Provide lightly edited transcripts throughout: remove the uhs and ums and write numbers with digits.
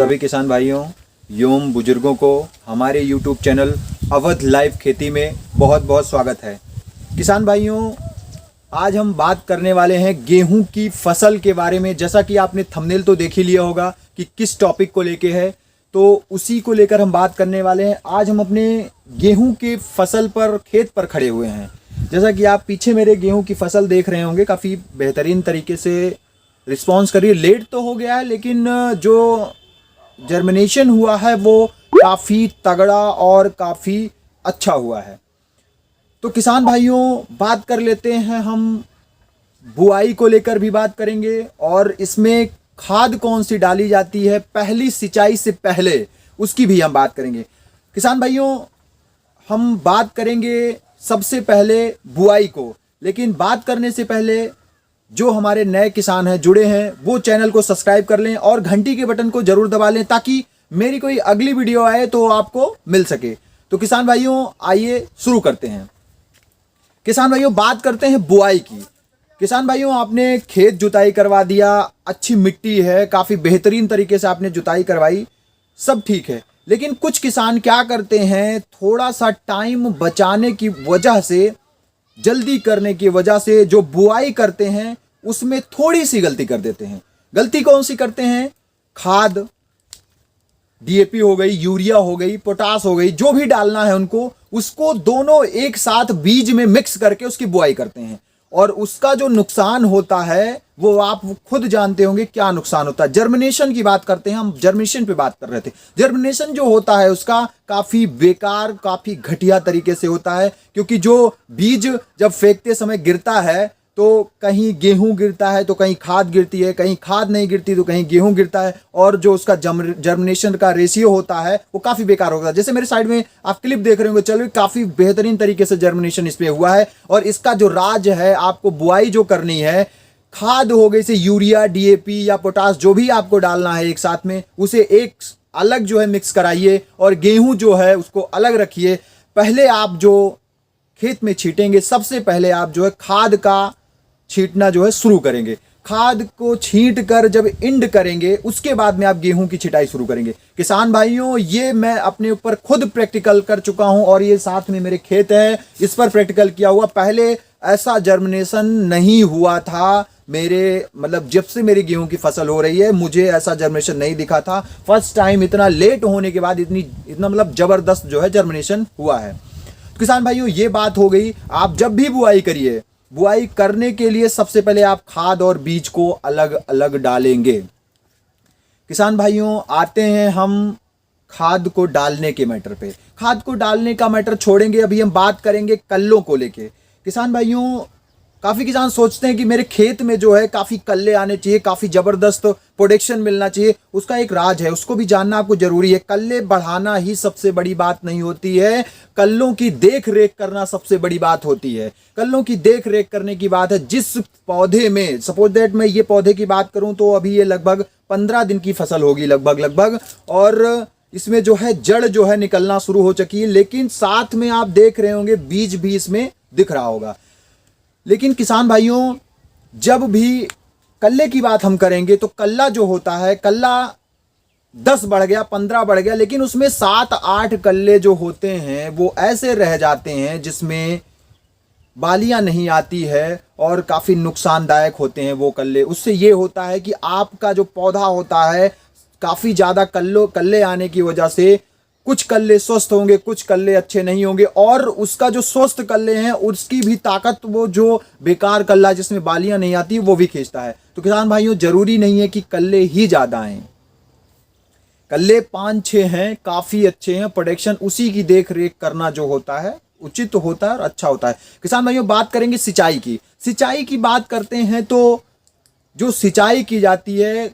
सभी किसान भाइयों एवं बुजुर्गों को हमारे YouTube चैनल अवध लाइव खेती में बहुत बहुत स्वागत है। किसान भाइयों, आज हम बात करने वाले हैं गेहूं की फसल के बारे में। जैसा कि आपने थंबनेल तो देख ही लिया होगा कि किस टॉपिक को लेके है, तो उसी को लेकर हम बात करने वाले हैं। आज हम अपने गेहूं के फसल पर खेत पर खड़े हुए हैं। जैसा कि आप पीछे मेरे गेहूं की फसल देख रहे होंगे, काफ़ी बेहतरीन तरीके से रिस्पॉन्स करिए। लेट तो हो गया है, लेकिन जो जर्मिनेशन हुआ है वो काफ़ी तगड़ा और काफ़ी अच्छा हुआ है। तो किसान भाइयों, बात कर लेते हैं हम बुआई को लेकर भी बात करेंगे और इसमें खाद कौन सी डाली जाती है पहली सिंचाई से पहले, उसकी भी हम बात करेंगे। किसान भाइयों, हम बात करेंगे सबसे पहले बुआई को, लेकिन बात करने से पहले जो हमारे नए किसान हैं जुड़े हैं वो चैनल को सब्सक्राइब कर लें और घंटी के बटन को जरूर दबा लें ताकि मेरी कोई अगली वीडियो आए तो आपको मिल सके। तो किसान भाइयों, आइए शुरू करते हैं। किसान भाइयों, बात करते हैं बुआई की। किसान भाइयों, आपने खेत जुताई करवा दिया, अच्छी मिट्टी है, काफ़ी बेहतरीन तरीके से आपने जुताई करवाई, सब ठीक है। लेकिन कुछ किसान क्या करते हैं, थोड़ा सा टाइम बचाने की वजह से, जल्दी करने की वजह से जो बुआई करते हैं उसमें थोड़ी सी गलती कर देते हैं। गलती कौन सी करते हैं? खाद, डीएपी हो गई, यूरिया हो गई, पोटास हो गई, जो भी डालना है उनको, उसको दोनों एक साथ बीज में मिक्स करके उसकी बुआई करते हैं। और उसका जो नुकसान होता है वो आप खुद जानते होंगे क्या नुकसान होता है। जर्मिनेशन की बात करते हैं, हम जर्मिनेशन पे बात कर रहे थे। जर्मिनेशन जो होता है उसका काफ़ी बेकार, काफ़ी घटिया तरीके से होता है, क्योंकि जो बीज जब फेंकते समय गिरता है तो कहीं गेहूं गिरता है तो कहीं खाद गिरती है, कहीं खाद नहीं गिरती तो कहीं गेहूं गिरता है, और जो उसका जर्मिनेशन का रेशियो होता है वो काफ़ी बेकार होता है। जैसे मेरे साइड में आप क्लिप देख रहे होंगे, चलो काफ़ी बेहतरीन तरीके से जर्मिनेशन इस पे हुआ है। और इसका जो राज है, आपको बुआई जो करनी है, खाद हो गई से यूरिया, डीएपी या पोटास, जो भी आपको डालना है एक साथ में, उसे एक अलग जो है मिक्स कराइए और गेहूं जो है उसको अलग रखिए। पहले आप जो खेत में छीटेंगे, सबसे पहले आप जो है खाद का छींटना जो है शुरू करेंगे। खाद को छींट कर जब इंड करेंगे उसके बाद में आप गेहूं की छिटाई शुरू करेंगे। किसान भाइयों, ये मैं अपने ऊपर खुद प्रैक्टिकल कर चुका हूं और ये साथ में मेरे खेत है, इस पर प्रैक्टिकल किया हुआ। पहले ऐसा जर्मिनेशन नहीं हुआ था मेरे, मतलब जब से मेरी गेहूं की फसल हो रही है मुझे ऐसा जर्मिनेशन नहीं दिखा था। फर्स्ट टाइम इतना लेट होने के बाद इतना मतलब जबरदस्त जो है जर्मिनेशन हुआ है। किसान भाइयों, ये बात हो गई। आप जब भी बुआई करिए, बुआई करने के लिए सबसे पहले आप खाद और बीज को अलग अलग डालेंगे। किसान भाइयों, आते हैं हम खाद को डालने के मैटर पे। खाद को डालने का मैटर छोड़ेंगे, अभी हम बात करेंगे कल्लों को लेके। किसान भाइयों, काफ़ी किसान सोचते हैं कि मेरे खेत में जो है काफ़ी कल्ले आने चाहिए, काफ़ी ज़बरदस्त प्रोडक्शन मिलना चाहिए। उसका एक राज है, उसको भी जानना आपको ज़रूरी है। कल्ले बढ़ाना ही सबसे बड़ी बात नहीं होती है, कल्लों की देख रेख करना सबसे बड़ी बात होती है। कल्लों की देख रेख करने की बात है। जिस पौधे में, सपोज दैट मैं ये पौधे की बात करूं तो अभी ये लगभग 15 दिन की फसल होगी लगभग, और इसमें जो है जड़ जो है निकलना शुरू हो चुकी है, लेकिन साथ में आप देख रहे होंगे बीज भी इसमें दिख रहा होगा। लेकिन किसान भाइयों, जब भी कल्ले की बात हम करेंगे तो कल्ला जो होता है, कल्ला 10 बढ़ गया, 15 बढ़ गया, लेकिन उसमें 7-8 कल्ले जो होते हैं वो ऐसे रह जाते हैं जिसमें बालियां नहीं आती है और काफ़ी नुकसानदायक होते हैं वो कल्ले। उससे ये होता है कि आपका जो पौधा होता है, काफ़ी ज़्यादा कल्ले आने की वजह से कुछ कल्ले स्वस्थ होंगे, कुछ कल्ले अच्छे नहीं होंगे, और उसका जो स्वस्थ कल्ले हैं उसकी भी ताकत वो जो बेकार कल्ला जिसमें बालियां नहीं आती वो भी खींचता है। तो किसान भाइयों, जरूरी नहीं है कि कल्ले ही ज़्यादा हैं, कल्ले 5-6 हैं, काफ़ी अच्छे हैं। प्रोडक्शन उसी की देख रेख करना जो होता है उचित होता है और अच्छा होता है। किसान भाइयों, बात करेंगे सिंचाई की। सिंचाई की बात करते हैं तो जो सिंचाई की जाती है,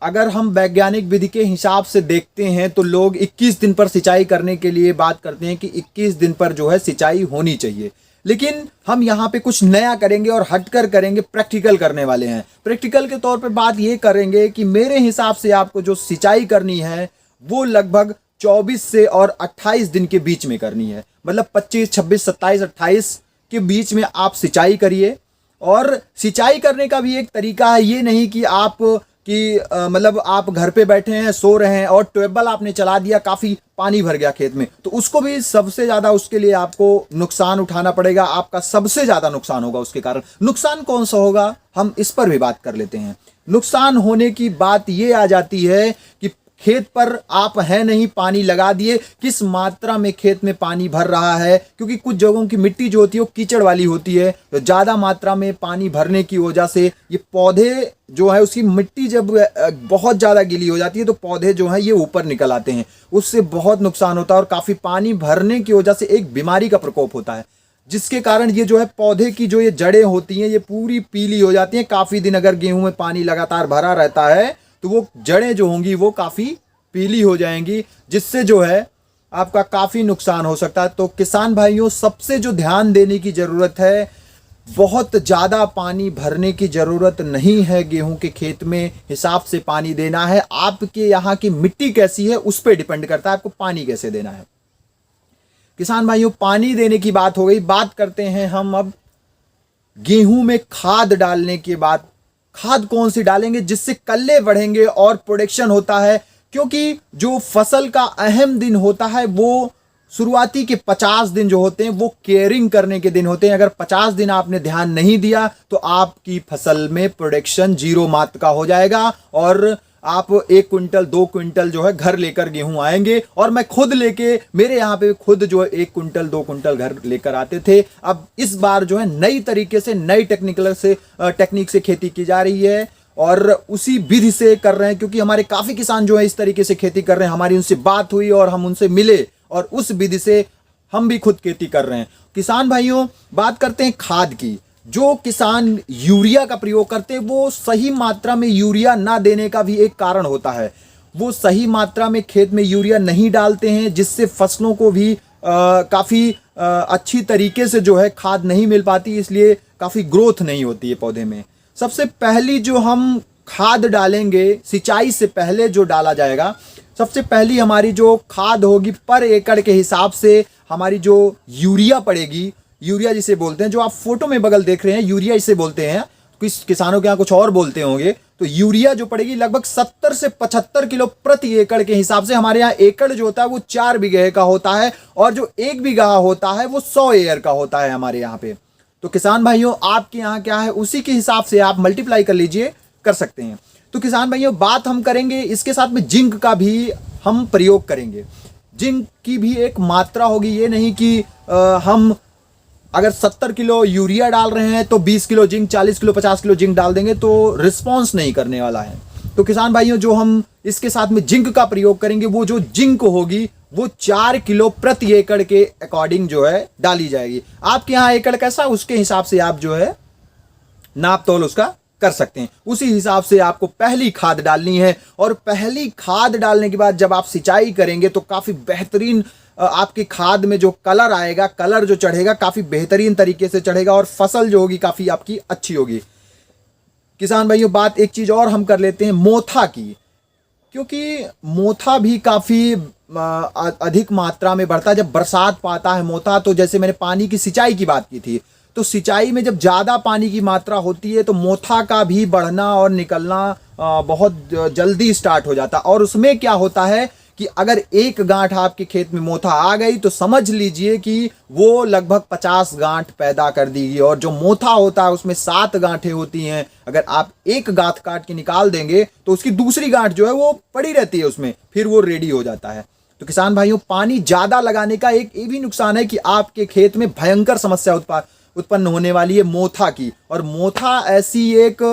अगर हम वैज्ञानिक विधि के हिसाब से देखते हैं तो लोग 21 दिन पर सिंचाई करने के लिए बात करते हैं कि 21 दिन पर जो है सिंचाई होनी चाहिए। लेकिन हम यहाँ पे कुछ नया करेंगे और हटकर करेंगे, प्रैक्टिकल करने वाले हैं। प्रैक्टिकल के तौर पे बात ये करेंगे कि मेरे हिसाब से आपको जो सिंचाई करनी है वो लगभग 24 से और 28 दिन के बीच में करनी है। मतलब 25, 26, 27, 28 के बीच में आप सिंचाई करिए। और सिंचाई करने का भी एक तरीका है, ये नहीं कि आप कि मतलब आप घर पे बैठे हैं, सो रहे हैं और ट्यूबवेल आपने चला दिया, काफ़ी पानी भर गया खेत में, तो उसको भी सबसे ज़्यादा उसके लिए आपको नुकसान उठाना पड़ेगा। आपका सबसे ज़्यादा नुकसान होगा उसके कारण। नुकसान कौन सा होगा, हम इस पर भी बात कर लेते हैं। नुकसान होने की बात ये आ जाती है कि खेत पर आप है नहीं, पानी लगा दिए, किस मात्रा में खेत में पानी भर रहा है, क्योंकि कुछ जगहों की मिट्टी जो होती है वो कीचड़ वाली होती है, तो ज़्यादा मात्रा में पानी भरने की वजह से ये पौधे जो है, उसकी मिट्टी जब बहुत ज़्यादा गीली हो जाती है तो पौधे जो है ये ऊपर निकल आते हैं, उससे बहुत नुकसान होता है। और काफ़ी पानी भरने की वजह से एक बीमारी का प्रकोप होता है, जिसके कारण ये जो है पौधे की जो ये जड़ें होती हैं ये पूरी पीली हो जाती हैं। काफ़ी दिन अगर गेहूं में पानी लगातार भरा रहता है तो वो जड़ें जो होंगी वो काफ़ी पीली हो जाएंगी, जिससे जो है आपका काफ़ी नुकसान हो सकता है। तो किसान भाइयों, सबसे जो ध्यान देने की ज़रूरत है, बहुत ज़्यादा पानी भरने की ज़रूरत नहीं है। गेहूं के खेत में हिसाब से पानी देना है। आपके यहाँ की मिट्टी कैसी है उस पर डिपेंड करता है आपको पानी कैसे देना है। किसान भाइयों, पानी देने की बात हो गई, बात करते हैं हम अब गेहूं में खाद डालने के बाद। खाद कौन सी डालेंगे जिससे कल्ले बढ़ेंगे और प्रोडक्शन होता है, क्योंकि जो फसल का अहम दिन होता है वो शुरुआती के 50 दिन जो होते हैं वो केयरिंग करने के दिन होते हैं। अगर 50 दिन आपने ध्यान नहीं दिया तो आपकी फसल में प्रोडक्शन जीरो मात्रा का हो जाएगा और आप 1 क्विंटल 2 क्विंटल जो है घर लेकर गेहूं आएंगे। और मैं खुद लेके, मेरे यहाँ पे खुद जो है 1 क्विंटल 2 क्विंटल घर लेकर आते थे। अब इस बार जो है नई तरीके से, नई टेक्निक से खेती की जा रही है और उसी विधि से कर रहे हैं, क्योंकि हमारे काफ़ी किसान जो है इस तरीके से खेती कर रहे हैं। हमारी उनसे बात हुई और हम उनसे मिले और उस विधि से हम भी खुद खेती कर रहे हैं। किसान भाइयों, बात करते हैं खाद की। जो किसान यूरिया का प्रयोग करते हैं वो सही मात्रा में यूरिया ना देने का भी एक कारण होता है। वो सही मात्रा में खेत में यूरिया नहीं डालते हैं, जिससे फसलों को भी काफ़ी अच्छी तरीके से जो है खाद नहीं मिल पाती, इसलिए काफ़ी ग्रोथ नहीं होती है पौधे में। सबसे पहली जो हम खाद डालेंगे, सिंचाई से पहले जो डाला जाएगा, सबसे पहली हमारी जो खाद होगी पर एकड़ के हिसाब से हमारी जो यूरिया पड़ेगी, यूरिया जिसे बोलते हैं, जो आप फोटो में बगल देख रहे हैं यूरिया इसे बोलते हैं, कुछ किसानों के यहाँ कुछ और बोलते होंगे। तो यूरिया जो पड़ेगी लगभग 70 से 75 किलो प्रति एकड़ के हिसाब से। हमारे यहाँ एकड़ जो होता है वो 4 बीघे का होता है और जो 1 बीघा होता है वो 100 एयर का होता है हमारे यहाँ पे। तो किसान भाइयों, आपके यहाँ क्या है उसी के हिसाब से आप मल्टीप्लाई कर लीजिए, कर सकते हैं। तो किसान भाइयों, बात हम करेंगे इसके साथ में जिंक का भी हम प्रयोग करेंगे। जिंक की भी एक मात्रा होगी, ये नहीं कि हम अगर 70 किलो यूरिया डाल रहे हैं तो 20 kilo zinc, 40 kilo 50 kilo zinc डाल देंगे तो रिस्पॉन्स नहीं करने वाला है। तो किसान भाइयों, जो हम इसके साथ में जिंक का प्रयोग करेंगे, वो जो जिंक होगी वो 4 किलो प्रति एकड़ के अकॉर्डिंग जो है डाली जाएगी। आपके यहाँ एकड़ कैसा, उसके हिसाब से आप जो है नाप तोल उसका कर सकते हैं। उसी हिसाब से आपको पहली खाद डालनी है और पहली खाद डालने के बाद जब आप सिंचाई करेंगे तो काफ़ी बेहतरीन आपकी खाद में जो कलर आएगा, कलर जो चढ़ेगा काफ़ी बेहतरीन तरीके से चढ़ेगा और फसल जो होगी काफ़ी आपकी अच्छी होगी। किसान भाइयों, बात एक चीज़ और हम कर लेते हैं मोथा की, क्योंकि मोथा भी काफ़ी अधिक मात्रा में बढ़ता है जब बरसात पाता है मोथा। तो जैसे मैंने पानी की सिंचाई की बात की थी, तो सिंचाई में जब ज़्यादा पानी की मात्रा होती है तो मोथा का भी बढ़ना और निकलना बहुत जल्दी स्टार्ट हो जाता है। और उसमें क्या होता है कि अगर एक गांठ आपके खेत में मोथा आ गई तो समझ लीजिए कि वो लगभग 50 गांठ पैदा कर देगी। और जो मोथा होता है उसमें 7 गांठें होती हैं। अगर आप एक गांठ काट के निकाल देंगे तो उसकी दूसरी गांठ जो है वो पड़ी रहती है उसमें, फिर वो रेडी हो जाता है। तो किसान भाइयों, पानी ज़्यादा लगाने का एक ये भी नुकसान है कि आपके खेत में भयंकर समस्या उत्पन्न होने वाली है मोथा की। और मोथा ऐसी एक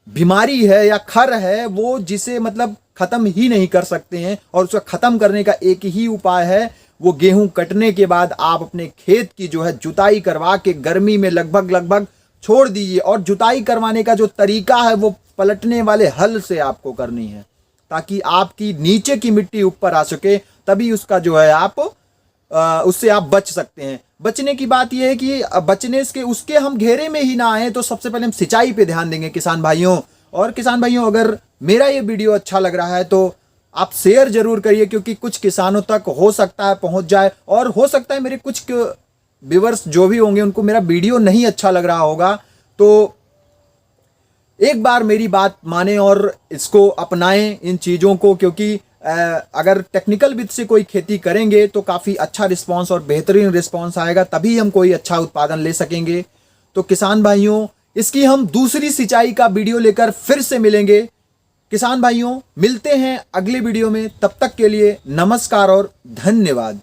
बीमारी है या खर है वो जिसे मतलब ख़त्म ही नहीं कर सकते हैं। और उसका ख़त्म करने का एक ही उपाय है, वो गेहूं कटने के बाद आप अपने खेत की जो है जुताई करवा के गर्मी में लगभग छोड़ दीजिए। और जुताई करवाने का जो तरीका है वो पलटने वाले हल से आपको करनी है, ताकि आपकी नीचे की मिट्टी ऊपर आ सके, तभी उसका जो है आप उससे आप बच सकते हैं। बचने की बात यह है कि बचने के उसके हम घेरे में ही ना आए, तो सबसे पहले हम सिंचाई पे ध्यान देंगे किसान भाइयों। और किसान भाइयों, अगर मेरा ये वीडियो अच्छा लग रहा है तो आप शेयर जरूर करिए, क्योंकि कुछ किसानों तक हो सकता है पहुंच जाए। और हो सकता है मेरे कुछ व्यूअर्स जो भी होंगे उनको मेरा वीडियो नहीं अच्छा लग रहा होगा, तो एक बार मेरी बात माने और इसको अपनाएं इन चीज़ों को, क्योंकि अगर टेक्निकल विद से कोई खेती करेंगे तो काफ़ी अच्छा रिस्पांस और बेहतरीन रिस्पांस आएगा, तभी हम कोई अच्छा उत्पादन ले सकेंगे। तो किसान भाइयों, इसकी हम दूसरी सिंचाई का वीडियो लेकर फिर से मिलेंगे। किसान भाइयों, मिलते हैं अगले वीडियो में। तब तक के लिए नमस्कार और धन्यवाद।